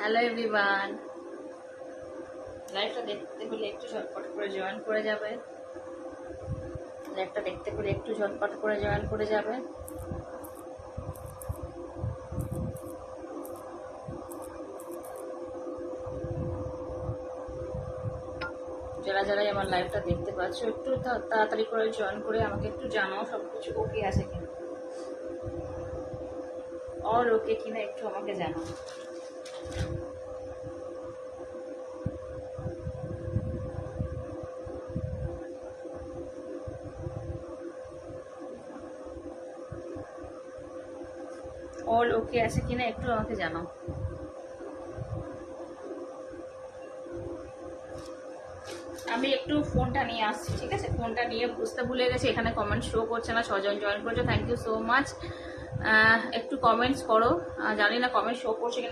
Hello everyone, লাইভটা দেখতে পেলে একটু ঝটপট করে জয়েন করে যাবে। লাইভটা দেখতে পেলে একটু ঝটপট করে জয়েন করে যাবে। যারা যারাই আমার লাইভটা দেখতে পাচ্ছ একটু তাড়াতাড়ি করে জয়েন করে আমাকে একটু জানাও সবকিছু ওকে আছে কিনা, অল ওকে কিনা একটু আমাকে জানাও। অল ওকে আছে কিনা একটু আমাকে জানাও। আমি একটু ফোনটা নিয়ে আসছি, ঠিক আছে? ফোনটা নিয়ে বুঝতে ভুলে গেছি, এখানে কমেন্ট শো করছে না। 6 জন জয়েন করছো, থ্যাংক ইউ সো মাচ। একটু কমেন্টস করো, জানি না কমেন্ট শো করছে কিনা।